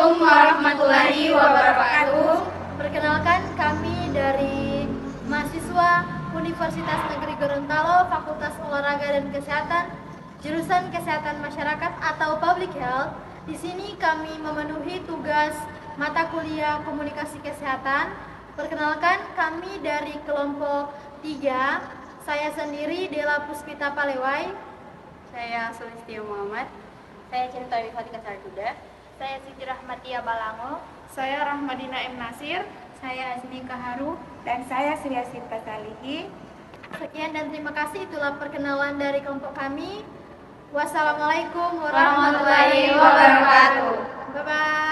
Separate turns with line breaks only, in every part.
Assalamualaikum warahmatullahi wabarakatuh.
Perkenalkan, kami dari mahasiswa Universitas Negeri Gorontalo, Fakultas Olahraga dan Kesehatan, jurusan Kesehatan Masyarakat atau Public Health. Di sini kami memenuhi tugas mata kuliah Komunikasi Kesehatan. Perkenalkan, kami dari kelompok 3. Saya sendiri Dela Puspita Palewai.
Saya Sulistia Muhammad. Saya Cinta Wifatika Sarduda.
Saya Siti Rahmatia Balango.
Saya Rahmadina M. Nasir.
Saya Asmi Kaharu.
Dan saya Surya Sita Salihi.
Sekian dan terima kasih, itulah perkenalan dari kelompok kami. Wassalamualaikum warahmatullahi wabarakatuh. Bye-bye.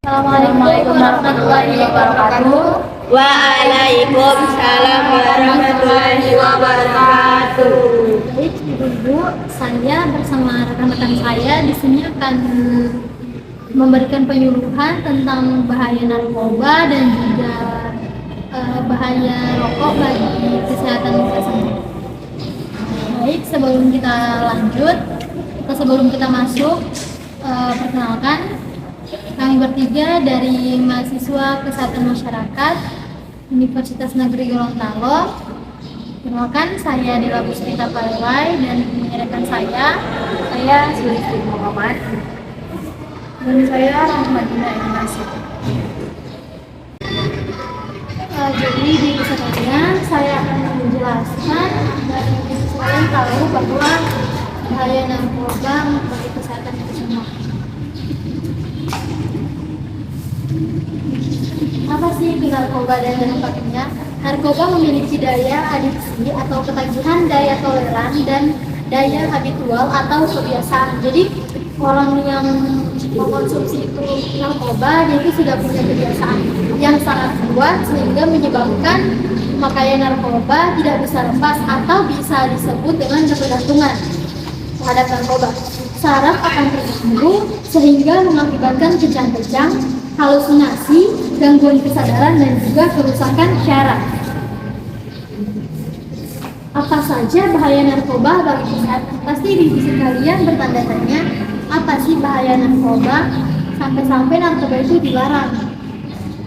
Assalamualaikum warahmatullahi wabarakatuh.
Waalaikumsalam warahmatullahi wabarakatuh.
Baik, Ibu-ibu, saya bersama rekan-rekan saya di sini akan memberikan penyuluhan tentang bahaya narkoba dan juga bahaya rokok bagi kesehatan kita semua. Baik, sebelum kita lanjut atau sebelum kita masuk, perkenalkan, kami bertiga dari mahasiswa Kesehatan Masyarakat Universitas Negeri Gorontalo. Perkenalkan, saya Dela Puspita Palewai dan rekan saya
Sulistia Muhammad.
Dan saya Rahmadina M. Nasir.
Jadi di episode-nya saya akan menjelaskan dan kalian tahu bahwa bahaya narkoba bagi kesehatan kita semua. Apa sih itu narkoba dan dampaknya? Narkoba memiliki daya adiksi atau ketagihan, daya toleran, dan daya habitual atau kebiasaan. Jadi orang yang mengkonsumsi itu narkoba, dia itu sudah punya kebiasaan yang sangat kuat sehingga menyebabkan pemakaian narkoba tidak bisa lepas atau bisa disebut dengan ketergantungan terhadap narkoba. Saraf akan terganggu sehingga mengakibatkan kejang-kejang, halusinasi, gangguan kesadaran, dan juga kerusakan syaraf. Apa saja bahaya narkoba bagi kesehatan? Pasti ibu sekalian bertanda-tanya, apa sih bahaya narkoba? Sampai-sampai narkoba itu dilarang.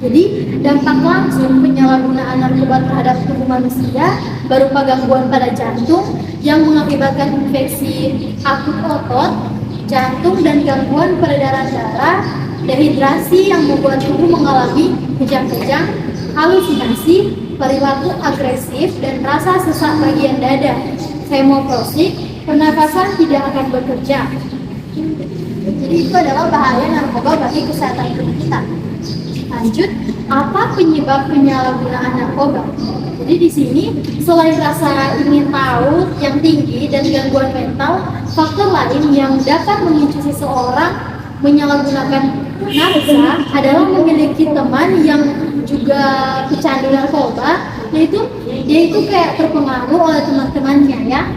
Jadi dampak langsung penyalahgunaan narkoba terhadap tubuh manusia berupa gangguan pada jantung yang mengakibatkan infeksi akut otot, jantung, dan gangguan peredaran darah, dehidrasi yang membuat tubuh mengalami kejang-kejang, halusinasi, perilaku agresif, dan rasa sesak bagian dada, hemoprosik, pernafasan tidak akan bekerja. Jadi itu adalah bahaya narkoba bagi kesehatan tubuh kita. Lanjut, apa penyebab penyalahgunaan narkoba? Jadi di sini selain rasa ingin tahu yang tinggi dan gangguan mental, faktor lain yang dapat memicu seseorang menyalahgunakan narkoba adalah memiliki teman yang juga pecandu narkoba, yaitu dia itu kayak terpengaruh oleh teman-temannya ya.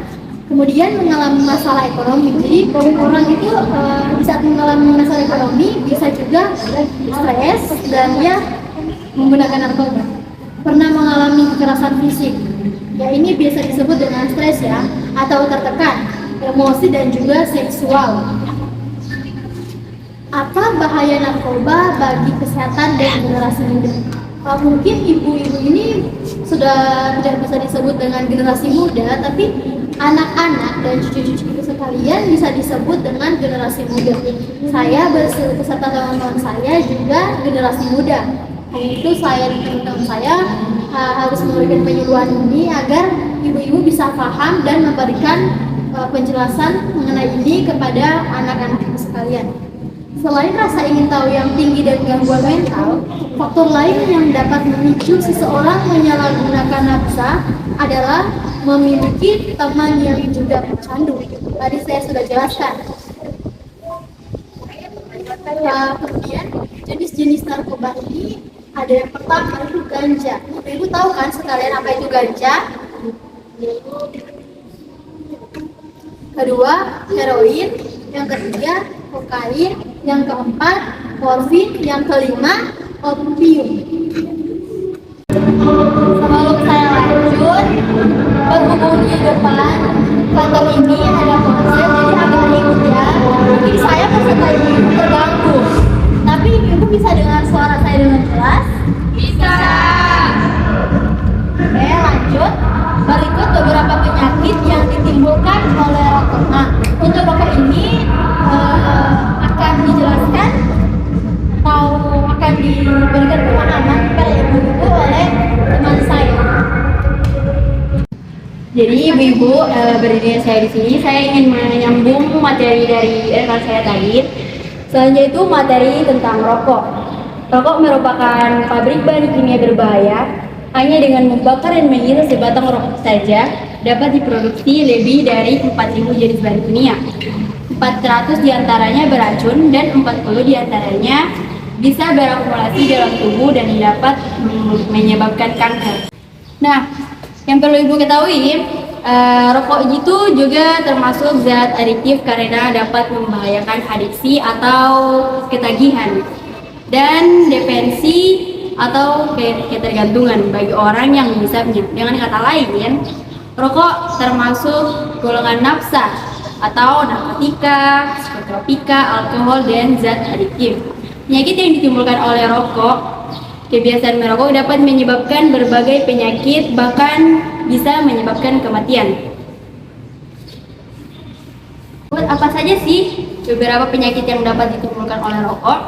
Kemudian mengalami masalah ekonomi. Jadi orang itu di saat mengalami masalah ekonomi bisa juga stres dan dia menggunakan narkoba. Pernah mengalami kekerasan fisik. Ya ini biasa disebut dengan stres ya, atau tertekan, emosi, dan juga seksual. Apa bahaya narkoba bagi kesehatan dan generasi muda? Mungkin ibu-ibu ini sudah tidak bisa disebut dengan generasi muda, tapi anak-anak dan cucu-cucu sekalian bisa disebut dengan generasi muda. Saya beserta teman-teman saya juga generasi muda. Itu saya dan teman-teman saya harus memberikan penyuluhan ini agar ibu-ibu bisa paham dan memberikan penjelasan mengenai ini kepada anak-anak sekalian. Selain rasa ingin tahu yang tinggi dan gangguan mental, faktor lain yang dapat memicu seseorang menyalahgunakan narkoba adalah memiliki teman yang juga pecandu. Tadi saya sudah jelaskan. Kemudian jenis-jenis narkoba ini ada yang pertama itu ganja. Ibu tahu kan sekalian apa itu ganja? Kedua, heroin. Yang ketiga, kokain. Yang keempat, morfin. Yang kelima, opium. Sebelum saya lanjut, berhubung di depan kantor ini ada konser, jadi agak ribut ya. Mungkin saya peserta ibu terganggu. Tapi ibu bisa dengar suara saya dengan jelas?
Bisa.
Oke, lanjut. Berikut beberapa penyakit yang ditimbulkan oleh rokok. Nah, untuk rokok ini akan dijelaskan atau akan diberikan pemahaman kepada ibu-ibu oleh teman saya.
Jadi ibu-ibu, berdirinya saya di sini, saya ingin menyambung materi dari rekan saya tadi. Selanjutnya itu materi tentang rokok. Rokok merupakan pabrik bahan kimia berbahaya. Hanya dengan membakar dan menghirup sebatang rokok saja dapat diproduksi lebih dari 4.000 jenis bahan kimia. 400 diantaranya beracun dan 40 diantaranya bisa berakumulasi dalam tubuh dan dapat menyebabkan kanker. Nah, yang perlu ibu ketahui, rokok itu juga termasuk zat adiktif karena dapat membahayakan adiksi atau ketagihan dan dependensi atau ketergantungan bagi orang yang menghisapnya. Dengan kata lain, rokok termasuk golongan nafsa atau narkotika, psikotropika, alkohol, dan zat adiktif. Penyakit yang ditimbulkan oleh rokok, kebiasaan merokok dapat menyebabkan berbagai penyakit, bahkan bisa menyebabkan kematian. Apa saja sih beberapa penyakit yang dapat ditimbulkan oleh rokok?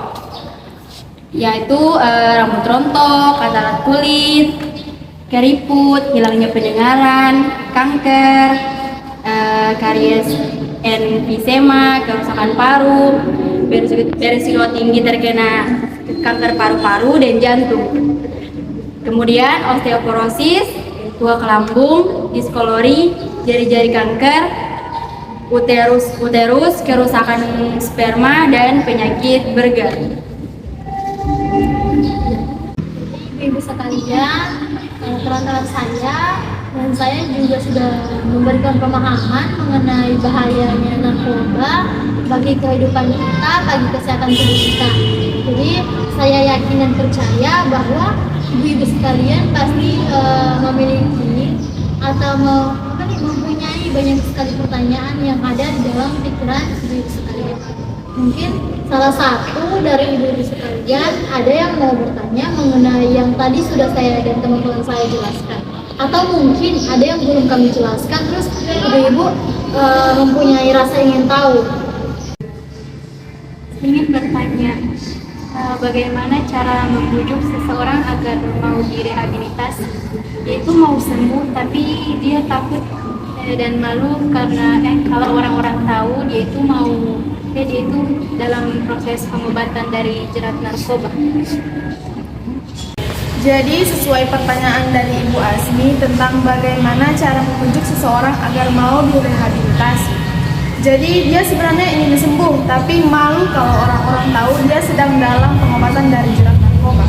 Yaitu rambut rontok, katarak kulit, keriput, hilangnya pendengaran, kanker, karies emfisema, kerusakan paru, berisiko tinggi terkena kanker paru-paru dan jantung. Kemudian osteoporosis, tua lambung, diskolori, jari-jari kanker, uterus, kerusakan sperma, dan penyakit Berger.
Ibu sekalian, teman-teman saya dan saya juga sudah memberikan pemahaman mengenai bahayanya narkoba bagi kehidupan kita, bagi kesehatan tubuh kita. Jadi saya yakin dan percaya bahwa ibu-ibu sekalian pasti memiliki atau mempunyai banyak sekali pertanyaan yang ada di dalam pikiran ibu-ibu sekalian. Mungkin salah satu dari ibu-ibu sekalian ada yang mau bertanya mengenai yang tadi sudah saya dan teman-teman saya jelaskan, atau mungkin ada yang belum kami jelaskan, terus ibu-ibu mempunyai rasa ingin tahu.
Ingin bertanya, bagaimana cara membujuk seseorang agar mau direhabilitasi? Yaitu mau sembuh tapi dia takut dan malu karena kalau orang-orang tahu dia itu dalam proses pengobatan dari jerat narkoba.
Jadi sesuai pertanyaan dari Ibu Asmi tentang bagaimana cara membujuk seseorang agar mau direhabilitasi. Jadi dia sebenarnya ingin sembuh, tapi malu kalau orang-orang tahu dia sedang dalam pengobatan dari jerat narkoba.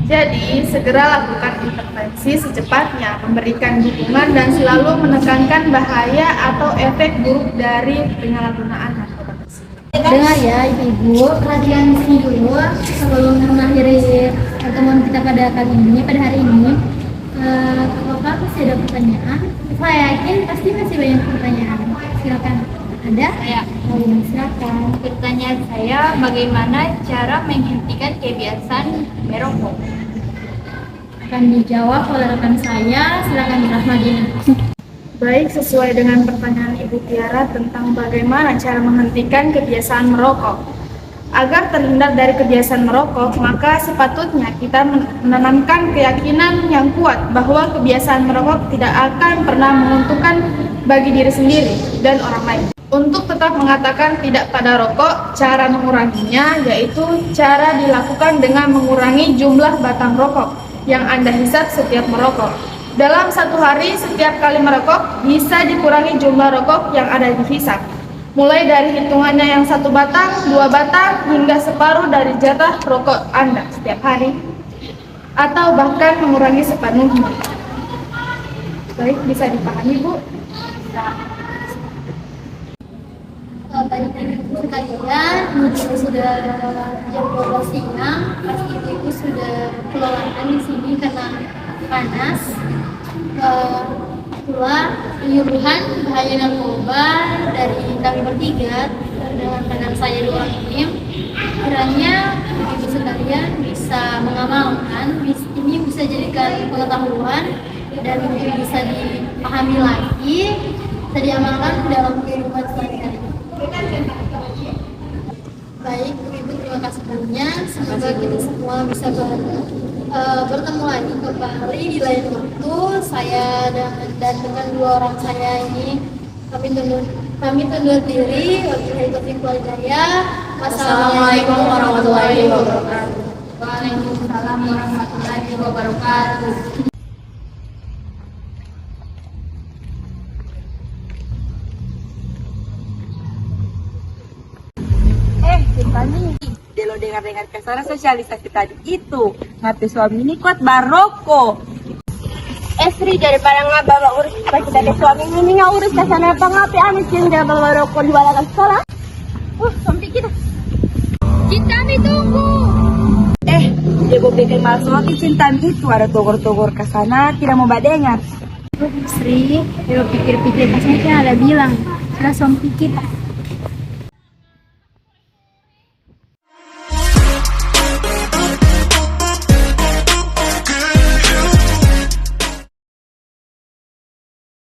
Jadi segera lakukan intervensi secepatnya, memberikan dukungan dan selalu menekankan bahaya atau efek buruk dari penyalahgunaan narkoba tersebut.
Dengar ya ibu-ibu, perhatian di sini dulu sebelum mengakhiri pertemuan kita pada kali ini, pada hari ini. Apakah masih ada pertanyaan? Saya yakin pasti masih banyak pertanyaan. Silakan. Ada?
Saya.
Silakan.
Pertanyaan saya, bagaimana cara menghentikan kebiasaan merokok?
Akan dijawab oleh rekan saya. Silakan Rahmadina.
Baik, sesuai dengan pertanyaan Ibu Tiara tentang bagaimana cara menghentikan kebiasaan merokok. Agar terhindar dari kebiasaan merokok, maka sepatutnya kita menanamkan keyakinan yang kuat bahwa kebiasaan merokok tidak akan pernah menguntungkan bagi diri sendiri dan orang lain. Untuk tetap mengatakan tidak pada rokok, cara menguranginya yaitu cara dilakukan dengan mengurangi jumlah batang rokok yang Anda hisap setiap merokok. Dalam satu hari, setiap kali merokok, bisa dikurangi jumlah rokok yang ada dihisap. Mulai dari hitungannya yang 1 batang, 2 batang, hingga separuh dari jatah rokok Anda setiap hari. Atau bahkan mengurangi sepenuhnya. Baik, bisa dipahami, Bu?
Baik ibu sekalian, mungkin sudah jam 12 siang, pasti ibu panas. Pula penyuluhan bahaya narkoba dari kami bertiga dengan teman saya 2 orang ini, kiranya ibu sekalian bisa mengamalkan, ini bisa jadikan pengetahuan dan mungkin bisa dipahami lagi, bisa diamalkan dalam kehidupan sehari-hari. Baik, Ibu, terima kasih banyak. Semoga kita semua bisa bertemu lagi kembali di lain waktu. Saya dan dengan 2 orang saya ini kami tundur diri. Wabillahi taufiq wal hidayah.
Wassalamualaikum warahmatullahi wabarakatuh. Waalaikumsalam warahmatullahi wabarakatuh.
Tani, lo dengar-dengar kesana sosialisasi tadi itu ngapain suami ini kuat baroko.
Sri, daripada nggak bawa urus kita ke suami ini nggak urus kesana apa ngapain amis yang dia bawa rokok di balakan sekolah. Sampai kita. Cinta tunggu.
Dia gue bikin masuk cintaan itu ada togor-togor kesana tidak mau badengar.
Sri, kalau pikir-pikir kesana kan ada bilang, sudah sompi kita.